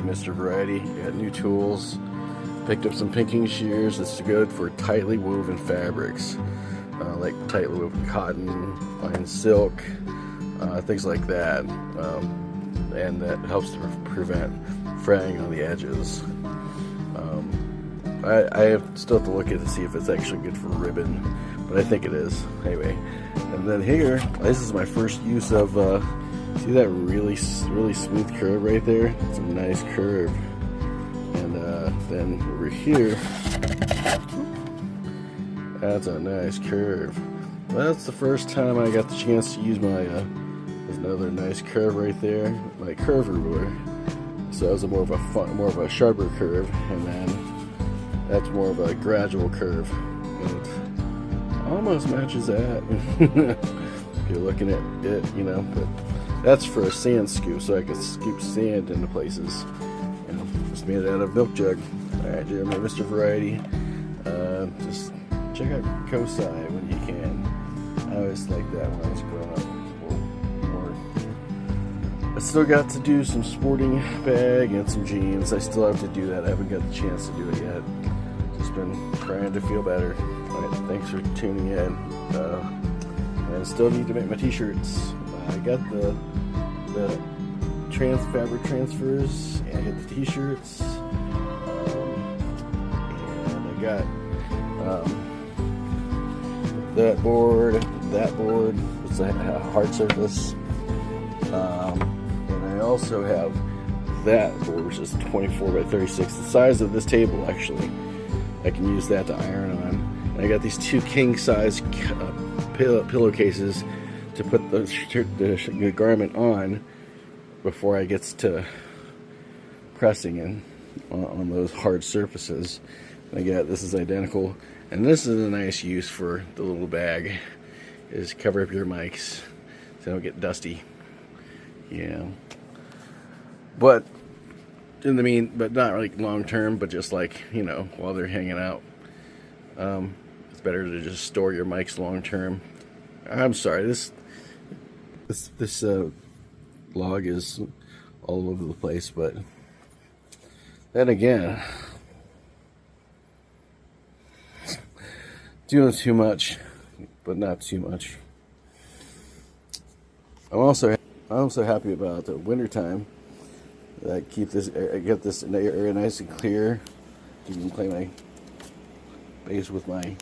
Mr. Variety. Got new tools. Picked up some pinking shears. This is good for tightly woven fabrics, like tightly woven cotton, fine silk, things like that. And that helps to prevent fraying on the edges. I still have to look at it to see if it's actually good for ribbon, but I think it is. Anyway, and then here, this is my first use of, see that really smooth curve right there? It's a nice curve. And then over here, that's a nice curve. Well, that's the first time I got the chance to use my, there's another nice curve right there, my curve ruler. So that was more of a sharper curve, and then that's more of a gradual curve. It almost matches that. If you're looking at it, you know, but that's for a sand scoop, so I can scoop sand into places. You know, just made it out of milk jug. Alright, Jeremy, Mr. Variety. Just check out Kosai when you can. I always liked that when I was growing up. I still got to do some sporting bag and some jeans. I still have to do that. I haven't got the chance to do it yet. Just been trying to feel better. Alright, thanks for tuning in. I still need to make my t-shirts. I got the fabric transfers, and I got the t-shirts, and I got that board, it's a hard surface, and I also have that board, which is 24 by 36, the size of this table actually. I can use that to iron on. And I got these two king size pillowcases to put the garment on before I get to pressing in on those hard surfaces. And again, this is identical, and this is a nice use for the little bag, is cover up your mics so they don't get dusty. Yeah, but but not like long term, but just like, you know, while they're hanging out. It's better to just store your mics long term. I'm sorry, this log is all over the place, but then again, doing too much, but not too much. I'm also happy about the wintertime. I get this area nice and clear. You can play my bass with my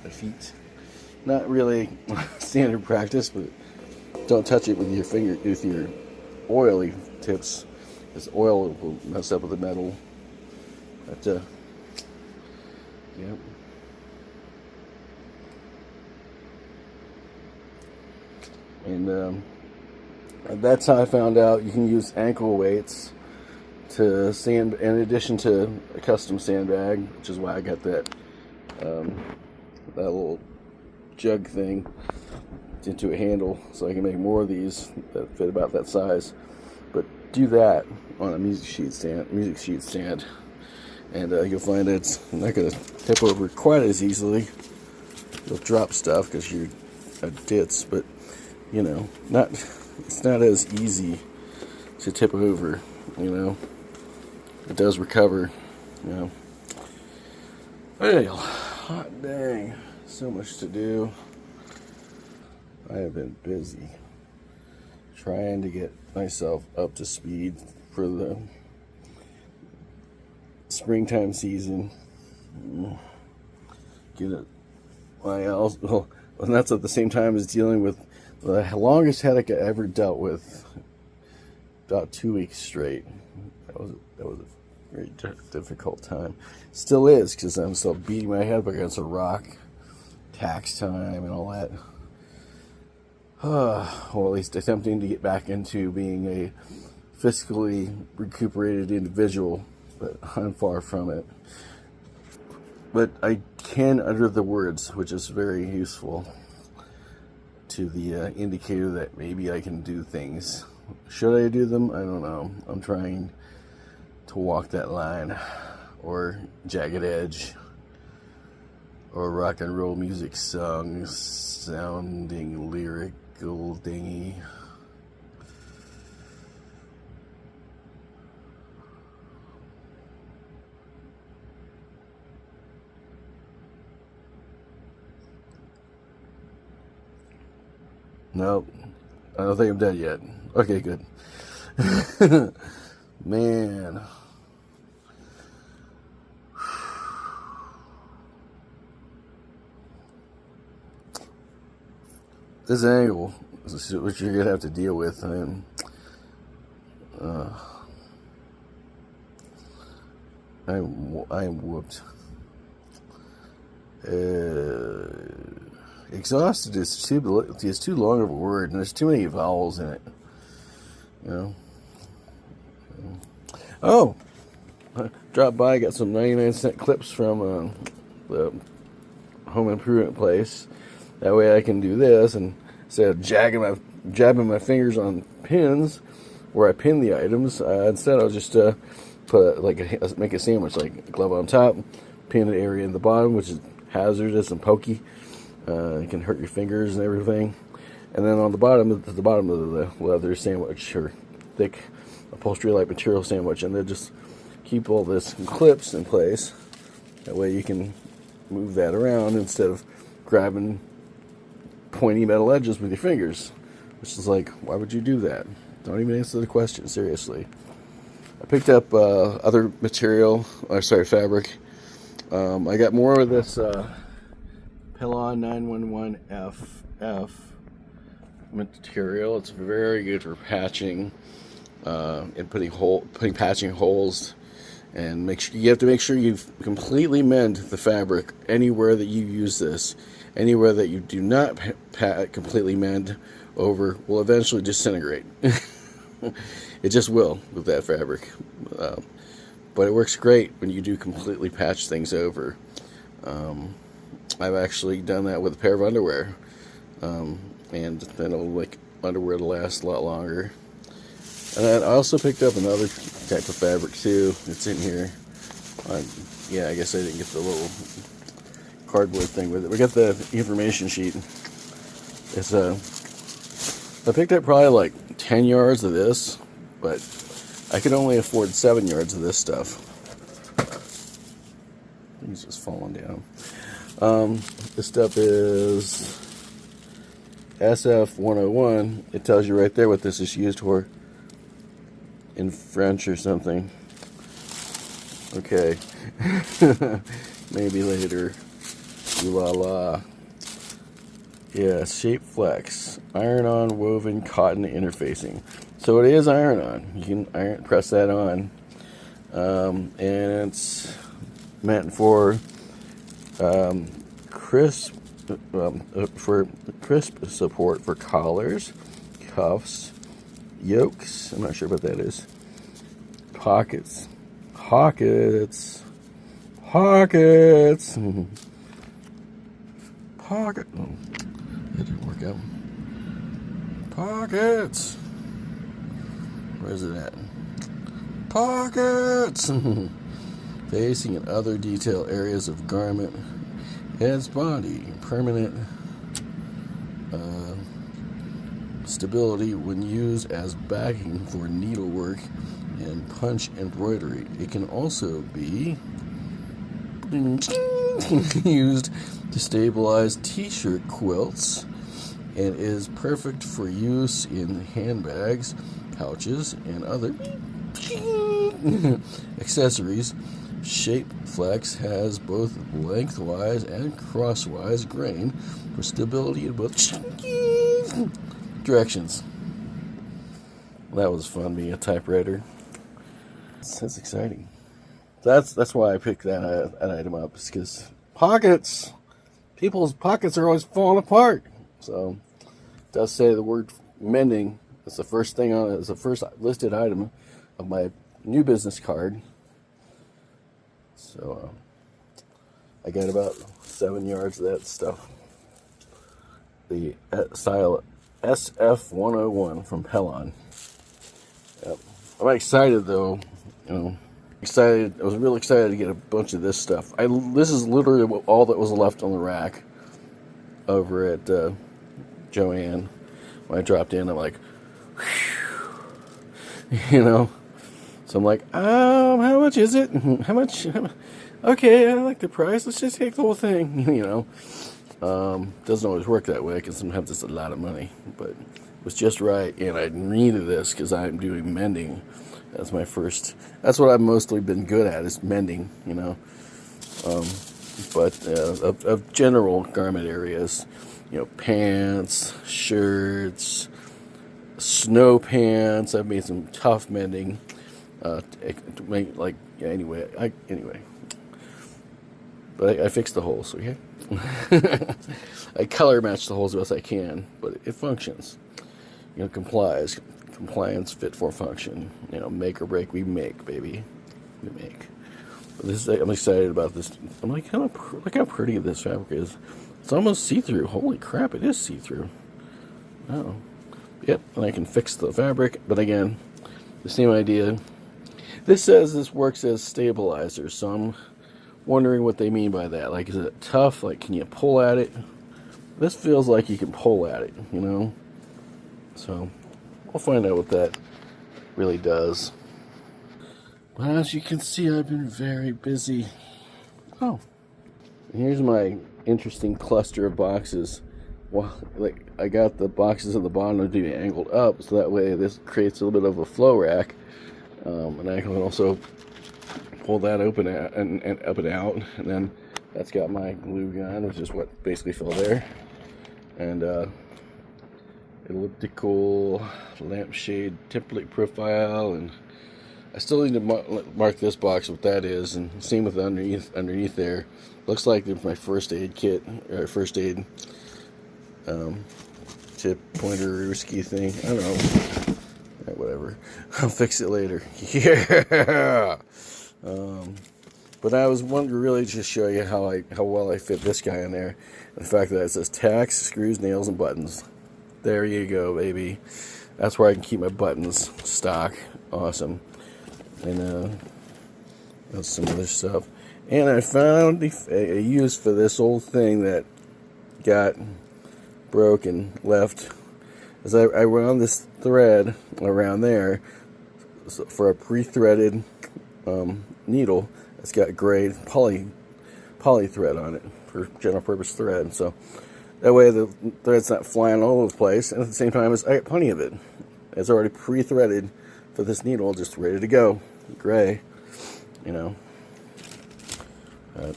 feet. Not really standard practice, but don't touch it with your finger, with your oily tips, because oil will mess up with the metal. But yep. And that's how I found out you can use ankle weights to sand, in addition to a custom sandbag, which is why I got that that little jug thing into a handle, so I can make more of these that fit about that size. But do that on a music sheet stand, and you'll find that it's not going to tip over quite as easily. You'll drop stuff because you're a ditz, but you know, it's not as easy to tip over. You know, it does recover. You know. Well, hot dang, so much to do. I have been busy trying to get myself up to speed for the springtime season. Get it. Well, and that's at the same time as dealing with the longest headache I ever dealt with. About 2 weeks straight. That was a very difficult time. Still is, because I'm still beating my head up against a rock. Tax time and all that. Or at least attempting to get back into being a fiscally recuperated individual, but I'm far from it. But I can utter the words, which is very useful to the indicator that maybe I can do things. Should I do them? I don't know. I'm trying to walk that line, or jagged edge, or rock and roll music songs sounding lyrical dingy. Nope. I don't think I'm dead yet. Okay, good. Man. This angle is what you're going to have to deal with. I am whooped. Exhausted is too long of a word, and there's too many vowels in it. You know. Oh, dropped by, got some 99-cent clips from the home improvement place. That way I can do this, and instead of jabbing my fingers on pins where I pin the items, instead I'll just put make a sandwich, like a glove on top, pin an area in the bottom, which is hazardous and pokey. It can hurt your fingers and everything. And then on the bottom of the leather sandwich, or thick upholstery-like material sandwich, and then just keep all this in clips in place. That way you can move that around instead of grabbing pointy metal edges with your fingers. Which is like, why would you do that? Don't even answer the question, seriously. I picked up other material, fabric. I got more of this Pilon 911FF material. It's very good for patching and putting patching holes, and you have to make sure you completely mend the fabric anywhere that you use this. Anywhere that you do not completely mend over will eventually disintegrate. It just will with that fabric. But it works great when you do completely patch things over. I've actually done that with a pair of underwear. And then it'll make underwear to last a lot longer. And I also picked up another type of fabric too. It's in here. Yeah, I guess I didn't get the little cardboard thing with it. We got the information sheet. I picked up probably like 10 yards of this, but I could only afford 7 yards of this stuff. Things just falling down. This stuff is SF101. It tells you right there what this is used for in French or something. Okay. Maybe later. Ooh la la. Yeah, Shape Flex. Iron-on woven cotton interfacing. So it is iron-on. You can press that on. And it's meant for crisp support for collars, cuffs, yokes. I'm not sure what that is. Pockets. Pocket. Oh, that didn't work out. Pockets. Where's it at? Pockets. Facing and other detail areas of garment. Adds body. Permanent stability when used as backing for needlework and punch embroidery. It can also be used to stabilize t-shirt quilts and is perfect for use in handbags, pouches, and other accessories. Shape Flex has both lengthwise and crosswise grain for stability in both directions. That was fun being a typewriter. That's exciting. That's why I picked that item up, because pockets. People's pockets are always falling apart. So it does say the word mending. It's the first thing on it. It's the first listed item of my new business card. So I got about 7 yards of that stuff. The style SF101 from Pelon. Yep. I'm excited though. I was really excited to get a bunch of this stuff. This is literally all that was left on the rack over at Joann. When I dropped in, I'm like, whew, So I'm like, how much is it? How much? Okay, I like the price. Let's just take the whole thing, Doesn't always work that way because sometimes it's a lot of money, but it was just right, and I needed this because I'm doing mending. That's my first. That's what I've mostly been good at, is mending, you know. But of general garment areas, you know, pants, shirts, snow pants. I've made some tough mending. Anyway. But I fixed the holes, okay? I color match the holes as best I can, but it functions. You know, compliance, fit for function. You know, make or break, we make, baby. We make. But I'm excited about this. I'm like, look how pretty this fabric is. It's almost see-through. Holy crap, it is see-through. Oh. Yep, and I can fix the fabric, but again, the same idea. This says this works as stabilizer, so I'm wondering what they mean by that. Like, is it tough? Like, can you pull at it? This feels like you can pull at it, you know? So, we'll find out what that really does. But as you can see, I've been very busy. Oh, here's my interesting cluster of boxes. Well, like, I got the boxes at the bottom to be angled up, so that way this creates a little bit of a flow rack. And I can also pull that open and up and out, and then that's got my glue gun, which is what basically fell there, and elliptical lampshade template profile, and I still need to mark this box what that is, and same with underneath there. Looks like it's my first aid kit, or first aid tip pointer ski thing. I don't know. Right, whatever. I'll fix it later. Yeah. But I was wanting to really just show you how well I fit this guy in there. The fact that it says tacks, screws, nails, and buttons. There you go, baby. That's where I can keep my buttons stock. Awesome. And that's some other stuff. And I found a use for this old thing that got broken, left. As I wound this thread around there for a pre-threaded needle. It's got gray poly thread on it for general purpose thread. So that way the thread's not flying all over the place, and at the same time, I got plenty of it. It's already pre-threaded for this needle, just ready to go. Gray, you know.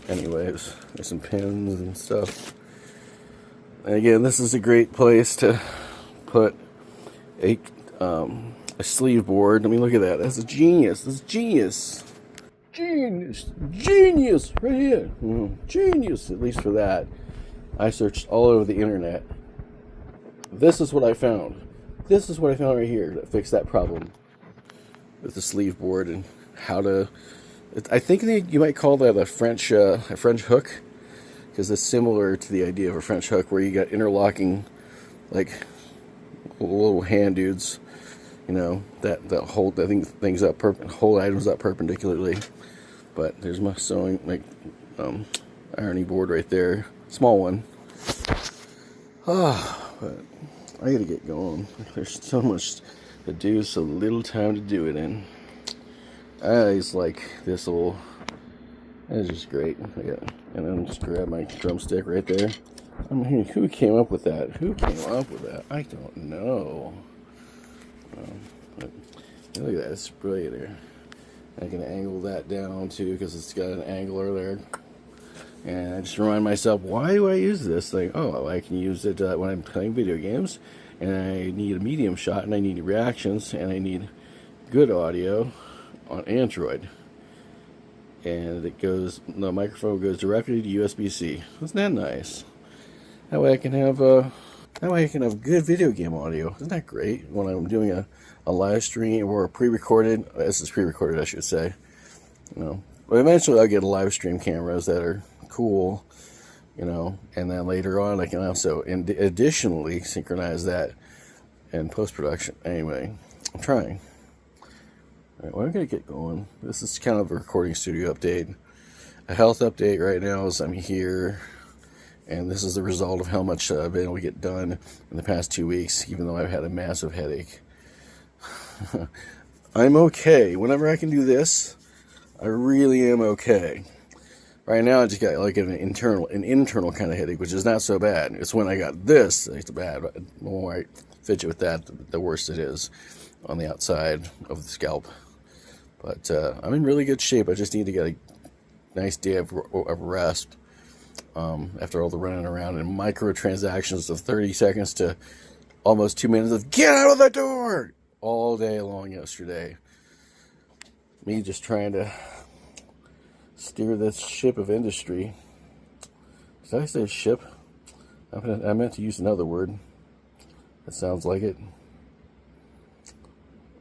Anyways, there's some pins and stuff. And again, this is a great place to put a sleeve board. I mean, look at that. That's a genius. That's genius. Genius right here. Genius, at least for that. I searched all over the internet. This is what I found. This is what I found right here that fixed that problem with the sleeve board, and how to. I think you might call that a French hook, because it's similar to the idea of a French hook, where you got interlocking, like, little hand dudes, you know, that hold things up, hold items up perpendicularly. But there's my sewing, like, ironing board right there, small one. But I gotta get going. There's so much to do, so little time to do it in. I just like this little. It's just great. And then just grab my drumstick right there. I mean, who came up with that? Who came up with that? I don't know. But look at that. It's brilliant there. I can angle that down too, because it's got an angler there. And I just remind myself, why do I use this thing? Oh, I can use it when I'm playing video games, and I need a medium shot, and I need reactions, and I need good audio on Android. And the microphone goes directly to USB-C. Isn't that nice? That way I can have good video game audio. Isn't that great? When I'm doing a live stream or a pre-recorded, this is pre-recorded, I should say. You know, but eventually I'll get live stream cameras that are cool, you know, and then later on I can also additionally synchronize that in post-production. Anyway, I'm trying. Alright, well, I'm going to get going. This is kind of a recording studio update. A health update right now is I'm here, and this is the result of how much I've been able to get done in the past 2 weeks, even though I've had a massive headache. I'm okay. Whenever I can do this, I really am okay. Right now, I just got like an internal kind of headache, which is not so bad. It's when I got this, it's bad. The more I fidget with that, the worse it is on the outside of the scalp. But I'm in really good shape. I just need to get a nice day of rest after all the running around and microtransactions of 30 seconds to almost 2 minutes of get out of the door all day long yesterday. Me just trying to steer this ship of industry. Did I say ship? I meant to use another word. That sounds like it.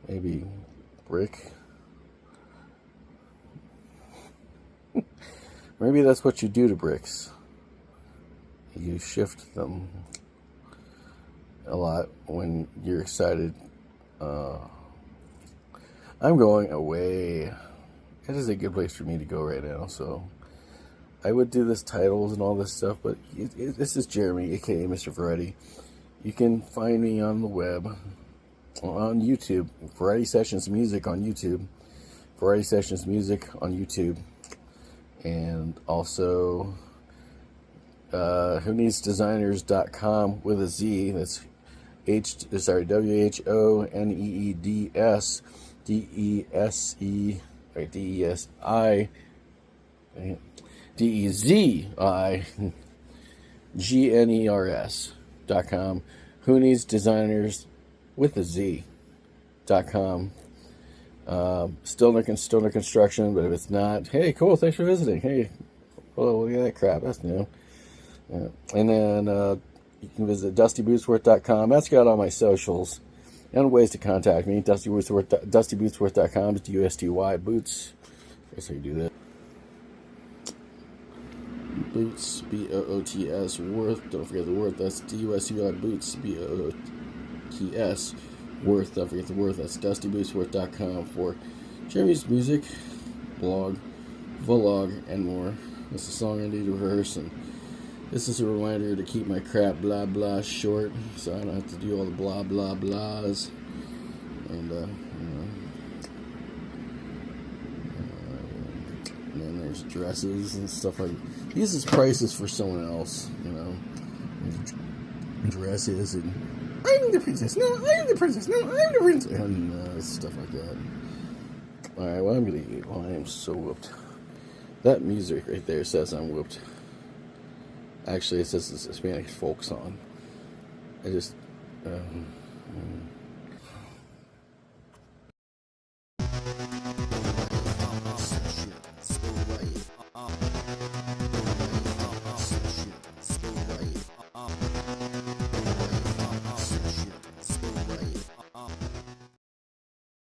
Maybe brick. Maybe that's what you do to bricks. You shift them a lot when you're excited. I'm going away. It is a good place for me to go right now, so I would do this titles and all this stuff, but this is Jeremy, aka Mr. Variety. You can find me on the web, on YouTube, Variety Sessions Music on YouTube, Variety Sessions Music on YouTube, and also whoneedsdesigners.com with a Z. That's WHONEEDS DESE right, DESI DEZIGNERS.com. whoneedsdesigners with a Z.com. Still under construction, but if it's not, hey, cool, thanks for visiting. Hey, oh, look at that crap, that's new. Yeah. And then you can visit dustybootsworth.com. That's got all my socials and ways to contact me. dustybootsworth.com is DUSTY boots. I guess I can do that. Boots, BOOTS, worth. Don't forget the worth. That's DUSTY boots, BOOTS. Worth, don't forget the worth. That's dustybootsworth.com for Jeremy's music, blog, vlog, and more. That's a song I need to rehearse, and this is a reminder to keep my crap blah blah short, so I don't have to do all the blah blah blahs. And and then there's dresses and stuff like that. These is prices for someone else, dresses and I'm the princess. No, I'm the princess. No, I'm the princess. And stuff like that. Alright, well, I'm going to eat. Well, I am so whooped. That music right there says I'm whooped. Actually, it says it's a Hispanic folk song. I just...